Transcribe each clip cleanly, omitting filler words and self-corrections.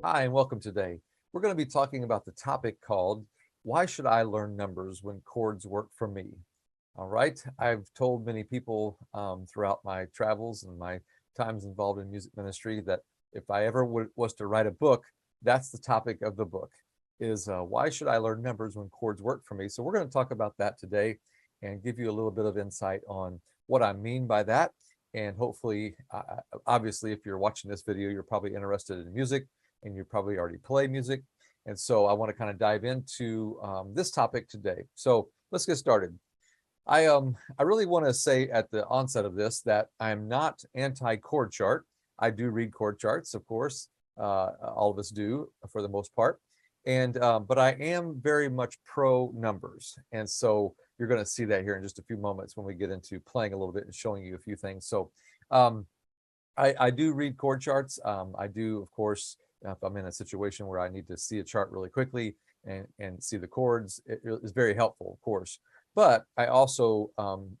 Hi, and welcome today. We're going to be talking about the topic called, why should I learn numbers when chords work for me? All right. I've told many people throughout my travels and my times involved in music ministry that if I ever was to write a book, that's the topic of the book is why should I learn numbers when chords work for me? So we're going to talk about that today and give you a little bit of insight on what I mean by that. And hopefully, obviously, if you're watching this video, you're probably interested in music and you probably already play music. And so I want to kind of dive into this topic today. So let's get started. I really want to say at the onset of this that I'm not anti-chord chart. I do read chord charts, of course. All of us do for the most part. And but I am very much pro numbers. And so you're going to see that here in just a few moments when we get into playing a little bit and showing you a few things. So I do read chord charts. I do, of course, if I'm in a situation where I need to see a chart really quickly and see the chords, it is very helpful, of course. But I also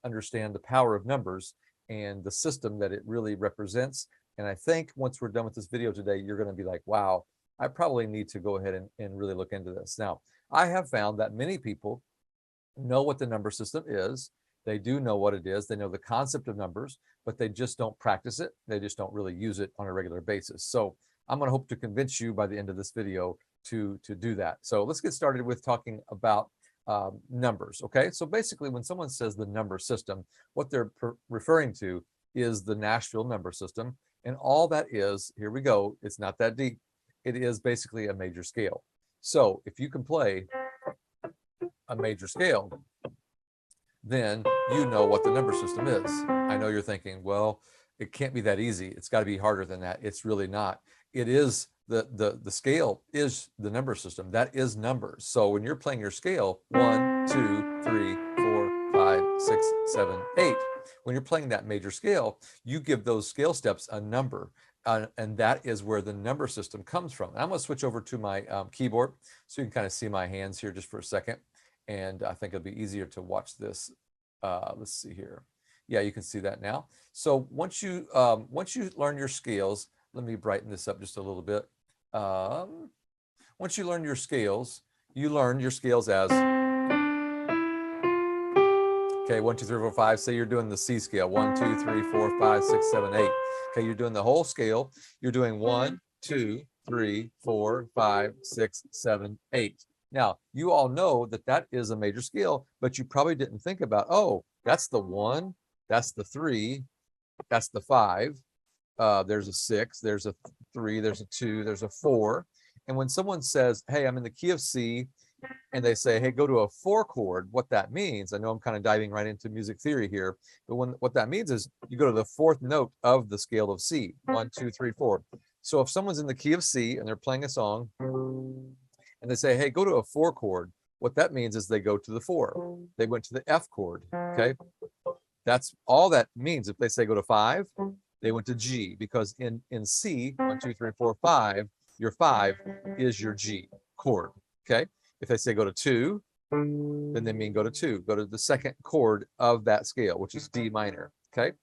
understand the power of numbers and the system that it really represents. And I think once we're done with this video today, you're going to be like, wow, I probably need to go ahead and really look into this. Now, I have found that many people know what the number system is. They do know what it is. They know the concept of numbers, but they just don't practice it. They just don't really use it on a regular basis. So I'm going to hope to convince you by the end of this video to do that. So let's get started with talking about numbers. Okay, so basically when someone says the number system, what they're referring to is the Nashville number system. And all that is, here we go, it's not that deep. It is basically a major scale. So if you can play a major scale, then you know what the number system is. I know you're thinking, well, it can't be that easy. It's got to be harder than that. It's really not. It is the scale is the number system. That is numbers. So when you're playing your scale, 1, 2, 3, 4, 5, 6, 7, 8. When you're playing that major scale, you give those scale steps a number. And that is where the number system comes from. And I'm going to switch over to my keyboard so you can kind of see my hands here just for a second. And I think it'll be easier to watch this. Let's see here. Yeah, you can see that now. So once you learn your scales, let me brighten this up just a little bit. Once you learn your scales, you learn your scales as, okay, 1, 2, 3, 4, 5. Say you're doing the C scale, 1, 2, 3, 4, 5, 6, 7, 8. Okay, you're doing the whole scale. You're doing 1, 2, 3, 4, 5, 6, 7, 8. Now, you all know that that is a major scale, but you probably didn't think about, oh, that's the 1, that's the 3, that's the 5. There's a 6, there's a 3, there's a 2, there's a 4. And when someone says, hey, I'm in the key of C, and they say, hey, go to a 4 chord, what that means, I know I'm kind of diving right into music theory here, but what that means is you go to the 4th note of the scale of C, 1, 2, 3, 4. So if someone's in the key of C and they're playing a song, and they say, hey, go to a 4 chord, what that means is they go to the 4. They went to the F chord, okay? That's all that means. If they say go to 5, they went to G, because in C, 1, 2, 3, 4, 5, your 5 is your G chord, okay? If they say go to 2, then they mean go to 2. Go to the 2nd chord of that scale, which is D minor, okay?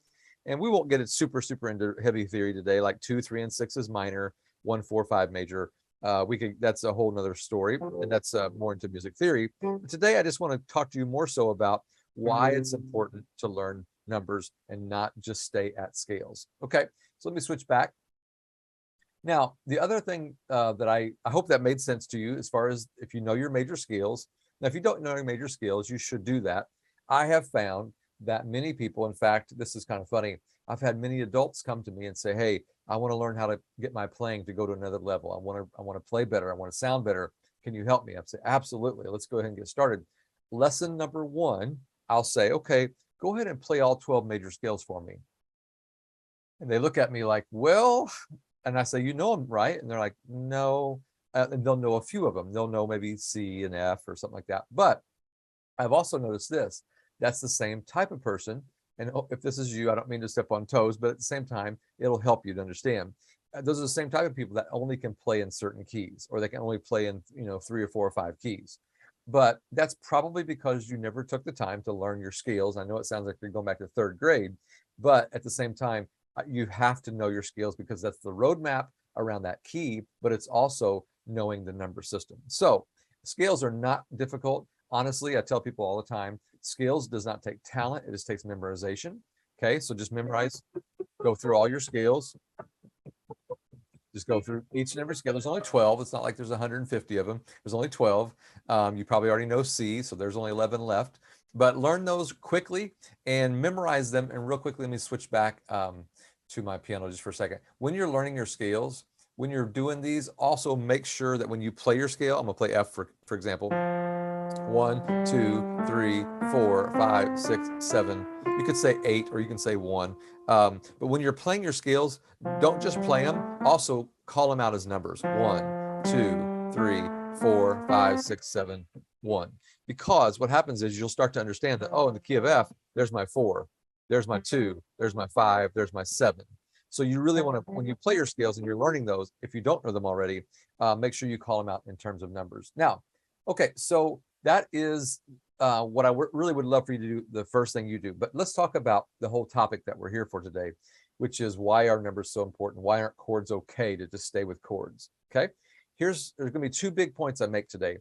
And we won't get it super into heavy theory today, like 2, 3, and 6 is minor, 1, 4, 5 major. That's a whole nother story, and that's more into music theory. But today, I just want to talk to you more so about why it's important to learn numbers and not just stay at scales. Okay, so let me switch back. Now, the other thing that I hope that made sense to you as far as if you know your major scales. Now, if you don't know your major scales, you should do that. I have found that many people, in fact, this is kind of funny, I've had many adults come to me and say, hey, I want to learn how to get my playing to go to another level. I want to play better. I want to sound better. Can you help me? I'd say, absolutely. Let's go ahead and get started. Lesson number 1, I'll say, okay, go ahead and play all 12 major scales for me. And they look at me like, well, and I say, you know them, right? And they're like, no. And they'll know a few of them. They'll know maybe C and F or something like that. But I've also noticed this. That's the same type of person. And if this is you, I don't mean to step on toes, but at the same time, it'll help you to understand. Those are the same type of people that only can play in certain keys, or they can only play in 3 or 4 or 5 keys. But that's probably because you never took the time to learn your scales. I know it sounds like you're going back to 3rd grade, but at the same time, you have to know your scales because that's the roadmap around that key, but it's also knowing the number system. So scales are not difficult. Honestly, I tell people all the time, scales does not take talent, it just takes memorization. Okay, so just memorize, go through all your scales, just go through each and every scale. There's only 12. It's not like there's 150 of them. There's only 12. You probably already know C, so there's only 11 left. But learn those quickly and memorize them. And real quickly, let me switch back to my piano just for a second. When you're learning your scales, when you're doing these, also make sure that when you play your scale, I'm gonna play F for example. 1, 2, 3, 4, 5, 6, 7. You could say 8 or you can say 1. But when you're playing your scales, don't just play them, also call them out as numbers. 1, 2, 3, 4, 5, 6, 7, 1. Because what happens is you'll start to understand that, oh, in the key of F, there's my 4, there's my 2, there's my 5, there's my 7. So you really want to, when you play your scales and you're learning those, if you don't know them already, make sure you call them out in terms of numbers. Now, okay, so that is what I really would love for you to do, the first thing you do. But let's talk about the whole topic that we're here for today, which is why are numbers so important? Why aren't chords okay to just stay with chords? Okay, there's going to be two big points I make today.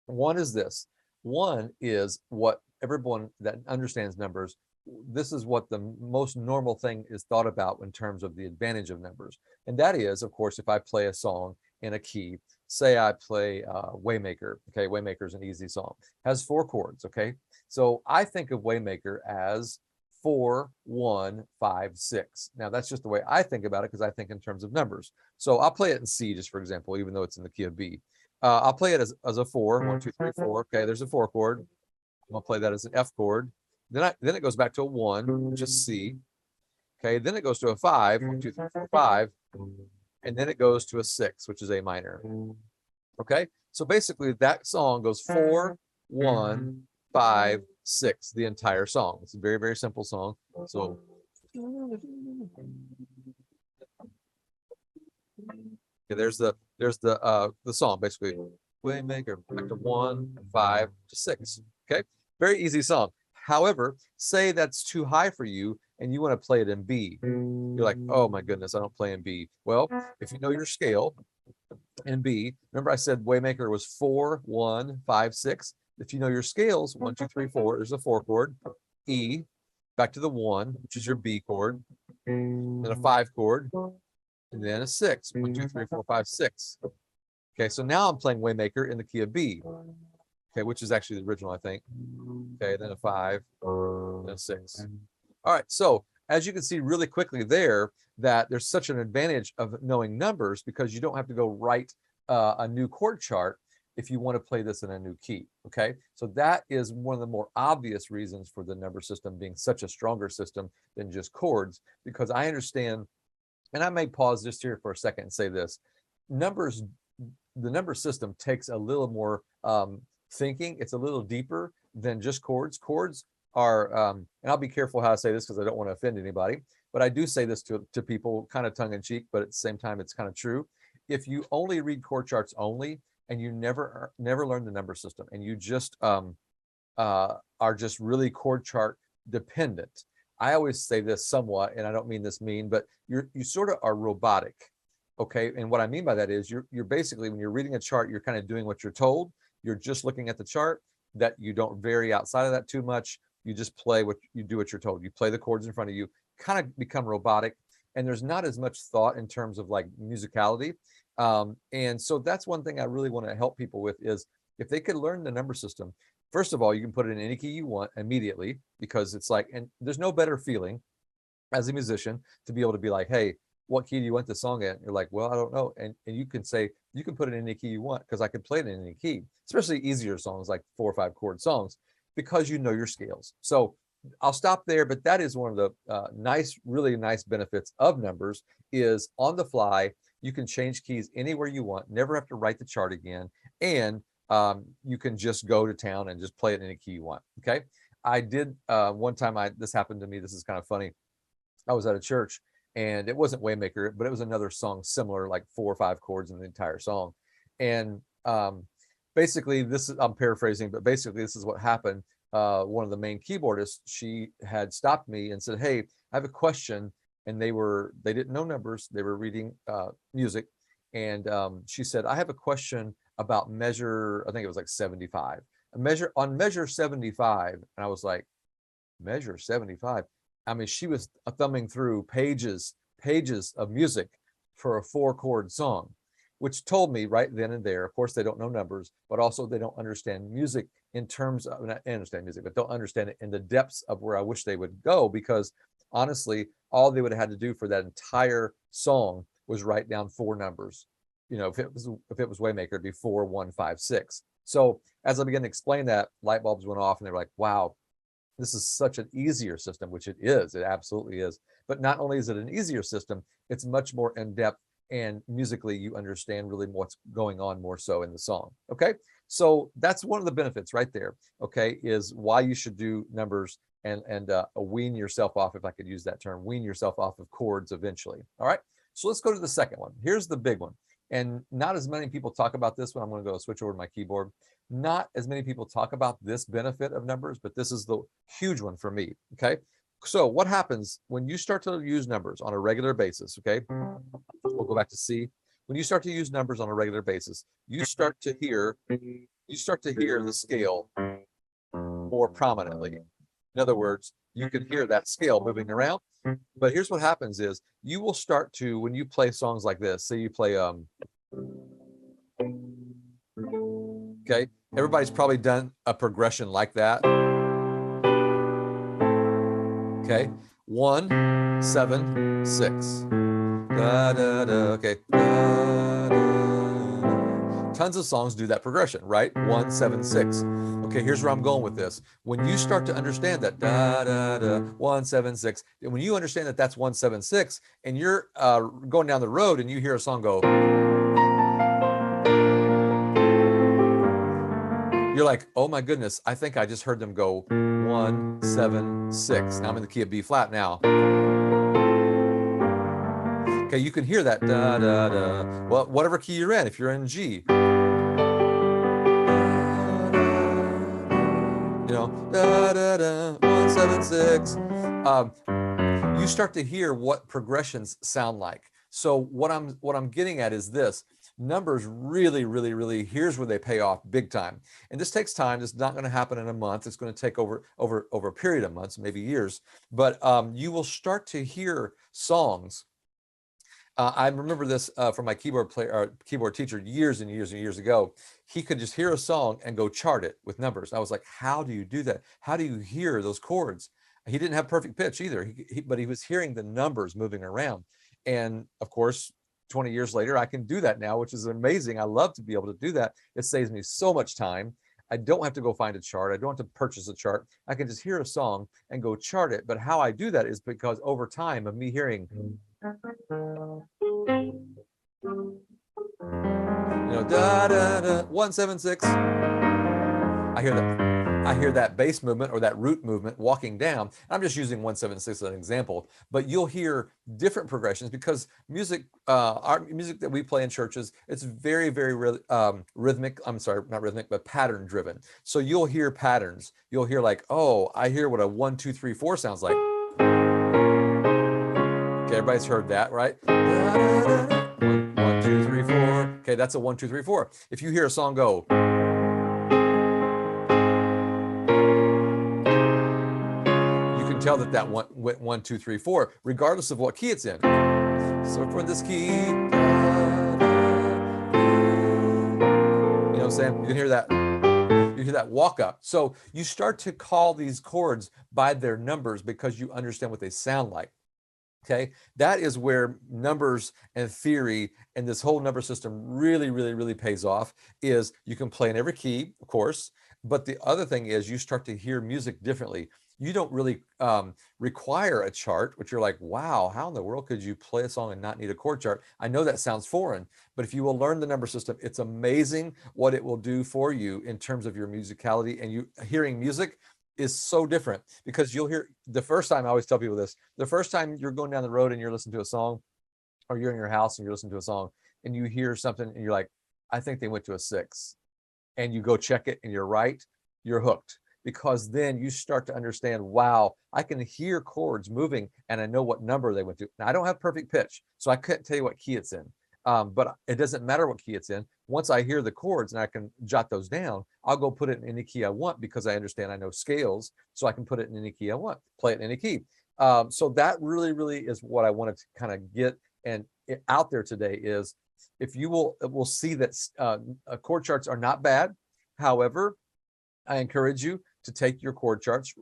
One is this. One is what everyone that understands numbers, this is what the most normal thing is thought about in terms of the advantage of numbers. And that is, of course, if I play a song in a key, say I play Waymaker. Okay, Waymaker is an easy song, has 4 chords. Okay, so I think of Waymaker as 4, 1, 5, 6. Now that's just the way I think about it because I think in terms of numbers. So I'll play it in C, just for example, even though it's in the key of B. I'll play it as a 4, 1, 2, 3, 4. Okay, there's a 4 chord. I'm gonna play that as an F chord. Then it goes back to a 1, which is C. Okay, then it goes to a 5, 1, 2, 3, 4, 5, and then it goes to a 6, which is A minor. Okay, so basically that song goes 4, 1, 5, 6, the entire song. It's a very, very simple song. So okay, there's the song basically. Waymaker, back to 1, 5 to 6. Okay, very easy song. However, say that's too high for you and you want to play it in B. You're like, oh my goodness, I don't play in B. Well, if you know your scale in B, remember I said Waymaker was 4, 1, 5, 6. If you know your scales, 1, 2, 3, 4, there's a 4 chord. E, back to the 1, which is your B chord, then a 5 chord, and then a 6. 1, 2, 3, 4, 5, 6. Okay, so now I'm playing Waymaker in the key of B. Okay, which is actually the original, I think. Okay, then a 5, then a 6. All right, so as you can see really quickly there, that there's such an advantage of knowing numbers because you don't have to go write a new chord chart if you want to play this in a new key. Okay, so that is one of the more obvious reasons for the number system being such a stronger system than just chords, because I understand, and I may pause just here for a second and say this, numbers, the number system takes a little more thinking. It's a little deeper than just chords. Chords are, and I'll be careful how I say this because I don't want to offend anybody, but I do say this to people kind of tongue in cheek, but at the same time, it's kind of true. If you only read chord charts only, and you never learn the number system, and you just are just really chord chart dependent, I always say this somewhat, and I don't mean this mean, but you sort of are robotic. Okay, and what I mean by that is you're basically, when you're reading a chart, you're kind of doing what you're told. You're just looking at the chart, that you don't vary outside of that too much. You just play what you do, what you're told. You play the chords in front of you, kind of become robotic, and there's not as much thought in terms of like musicality. And so that's one thing I really want to help people with is if they could learn the number system. First of all, you can put it in any key you want immediately, because it's like, and there's no better feeling as a musician to be able to be like, hey, what key do you want the song at? And you're like, well, I don't know. And you can say, you can put it in any key you want, because I can play it in any key, especially easier songs like 4 or 5 chord songs, because you know your scales. So I'll stop there, but that is one of the really nice benefits of numbers is on the fly. You can change keys anywhere you want, never have to write the chart again. And you can just go to town and just play it in any key you want. Okay. I did one time, this happened to me. This is kind of funny. I was at a church, and it wasn't Waymaker, but it was another song similar, like 4 or 5 chords in the entire song. And basically, I'm paraphrasing, but basically this is what happened. One of the main keyboardists, she had stopped me and said, hey, I have a question. and they didn't know numbers. They were reading music. And she said, I have a question about measure, I think it was like 75. On measure 75. And I was like, measure 75? I mean, she was thumbing through pages of music for a 4-chord song, which told me right then and there, of course, they don't know numbers, but also they don't understand music in terms of, not understand music, but don't understand it in the depths of where I wish they would go, because honestly, all they would have had to do for that entire song was write down 4 numbers. You know, if it was Waymaker, it'd be 4, 1, 5, 6. So as I began to explain that, light bulbs went off, and they were like, wow, this is such an easier system, which it is. It absolutely is. But not only is it an easier system, it's much more in depth, and musically you understand really what's going on more so in the song. Okay, so that's one of the benefits right there. Okay, is why you should do numbers and wean yourself off, if I could use that term, wean yourself off of chords eventually. All right, so let's go to the second one. Here's the big one, and not as many people talk about this one. I'm going to go switch over to my keyboard. Not as many people talk about this benefit of numbers, but this is the huge one for me. Okay, so what happens when you start to use numbers on a regular basis? Okay, we'll go back to C. When you start to use numbers on a regular basis, you start to hear the scale more prominently. In other words, you can hear that scale moving around. But here's what happens is you will start to, when you play songs like this, say you play okay, everybody's probably done a progression like that. Okay, 1, 7, 6. Da, da, da, okay. Da, da. Tons of songs do that progression, right? 1, 7, 6. Okay, here's where I'm going with this. When you start to understand that da, da, da, 1, 7, 6, and when you understand that that's 1, 7, 6, and you're going down the road and you hear a song go, you're like, oh my goodness, I think I just heard them go 1, 7, 6. Now I'm in the key of B flat now. Okay, you can hear that da da da. Well, whatever key you're in, if you're in G, you know, da da da, 1, 7, 6. You start to hear what progressions sound like. So what I'm getting at is this. Numbers really, here's where they pay off big time. And this takes time. This is not going to happen in a month. It's going to take over a period of months, maybe years. But you will start to hear songs. I remember this from my keyboard teacher years and years ago. He could just hear a song and go chart it with numbers. I was like, how do you do that? How do you hear those chords? He didn't have perfect pitch either, but he was hearing the numbers moving around. And of course, 20 years later, I can do that now, which is amazing. I love to be able to do that. It saves me so much time. I don't have to go find a chart. I don't have to purchase a chart. I can just hear a song and go chart it. But how I do that is because over time of me hearing, da da da, 1, 7, 6. I hear that bass movement or that root movement walking down. I'm just using 1, 7, 6 as an example, but you'll hear different progressions because music, our music that we play in churches, it's very rhythmic. I'm sorry, not rhythmic, but pattern driven. So you'll hear patterns. You'll hear like, oh, I hear what a 1, 2, 3, 4 sounds like. Okay, everybody's heard that, right? 1, 2, 3, 4. Okay, that's a 1, 2, 3, 4. If you hear a song go, you can tell that went 1, 2, 3, 4, regardless of what key it's in. So for this key, you know what I'm saying? You can hear that. You hear that walk up. So you start to call these chords by their numbers because you understand what they sound like. Okay, that is where numbers and theory and this whole number system really pays off. Is you can play in every key, of course, but the other thing is you start to hear music differently. You don't really require a chart, which you're like, wow, how in the world could you play a song and not need a chord chart? I know that sounds foreign, but if you will learn the number system, it's amazing what it will do for you in terms of your musicality, and you hearing music is so different because you'll hear the first time. I always tell people this: the first time you're going down the road and you're listening to a song, or you're in your house and you're listening to a song and you hear something and you're like, I think they went to a 6, and you go check it and you're right, you're hooked. because then you start to understand, wow, I can hear chords moving and I know what number they went to. Now, I don't have perfect pitch, so I couldn't tell you what key it's in. But it doesn't matter what key it's in. Once I hear the chords and I can jot those down, I'll go put it in any key I want because I understand, I know scales, so I can put it in any key I want, play it in any key. So that really is what I wanted to kind of get and out there today is, if you will see that chord charts are not bad. However, I encourage you to take your chord charts,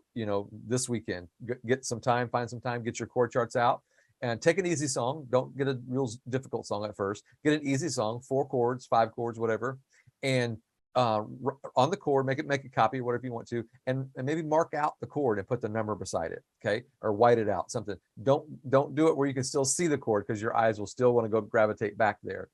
this weekend, get some time, find some time, get your chord charts out and take an easy song. Don't get a real difficult song at first. Get an easy song, 4 chords, 5 chords, whatever. And on the chord, make a copy, whatever you want to, and maybe mark out the chord and put the number beside it, okay? Or white it out, something. Don't do it where you can still see the chord, because your eyes will still want to go gravitate back there.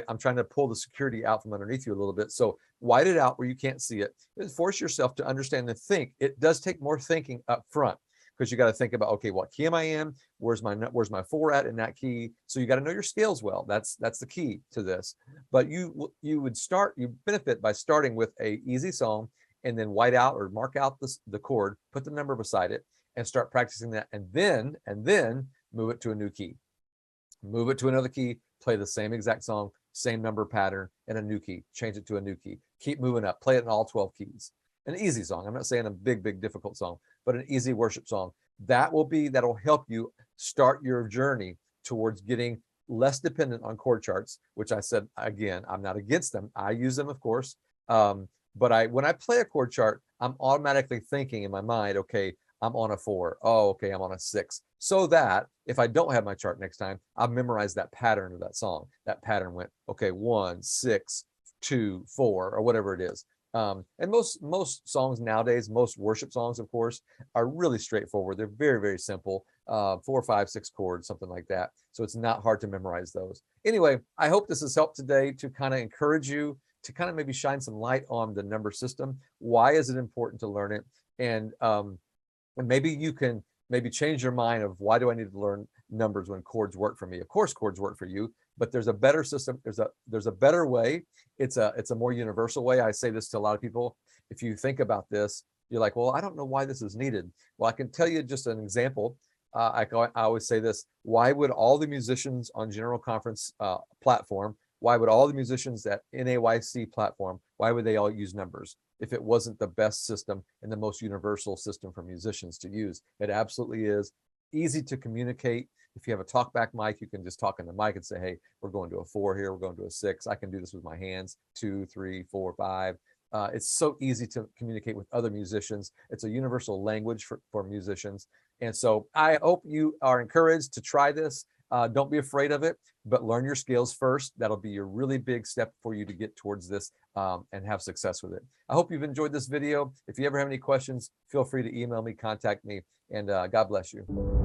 I'm trying to pull the security out from underneath you a little bit. So white it out where you can't see it. Force yourself to understand and think. It does take more thinking up front, because you got to think about, okay, what key am I in? Where's my 4 at in that key? So you got to know your scales well. That's the key to this. But you benefit by starting with a easy song and then white out or mark out the chord, put the number beside it, and start practicing that. And then move it to a new key. Move it to another key, play the same exact song, same number pattern in a new key, change it to a new key, keep moving up, play it in all 12 keys. An easy song. I'm not saying a big difficult song, but an easy worship song. That'll help you start your journey towards getting less dependent on chord charts, which I said, again, I'm not against them. I use them, of course. But when I play a chord chart, I'm automatically thinking in my mind, okay, I'm on a 4. Oh, okay, I'm on a 6. So that if I don't have my chart next time, I've memorized that pattern of that song. That pattern went, okay, 1, 6, 2, 4, or whatever it is. And most songs nowadays, most worship songs, of course, are really straightforward. They're very simple, 4, 5, 6 chords, something like that. So it's not hard to memorize those. Anyway, I hope this has helped today to kind of encourage you to kind of maybe shine some light on the number system. Why is it important to learn it? And maybe you can change your mind of, why do I need to learn numbers when chords work for me? Of course, chords work for you, but there's a better system. There's a better way. It's a more universal way. I say this to a lot of people. If you think about this, you're like, well, I don't know why this is needed. Well, I can tell you just an example. I always say this: why would all the musicians on General Conference platform? Why would all the musicians at NAYC platform? Why would they all use numbers if it wasn't the best system and the most universal system for musicians to use? It absolutely is. Easy to communicate. If you have a talkback mic, you can just talk in the mic and say, hey, we're going to a 4 here, we're going to a 6. I can do this with my hands, 2, 3, 4, 5. It's so easy to communicate with other musicians. It's a universal language for musicians. And so I hope you are encouraged to try this. Don't be afraid of it, but learn your scales first. That'll be a really big step for you to get towards this and have success with it. I hope you've enjoyed this video. If you ever have any questions, feel free to email me, contact me, and God bless you.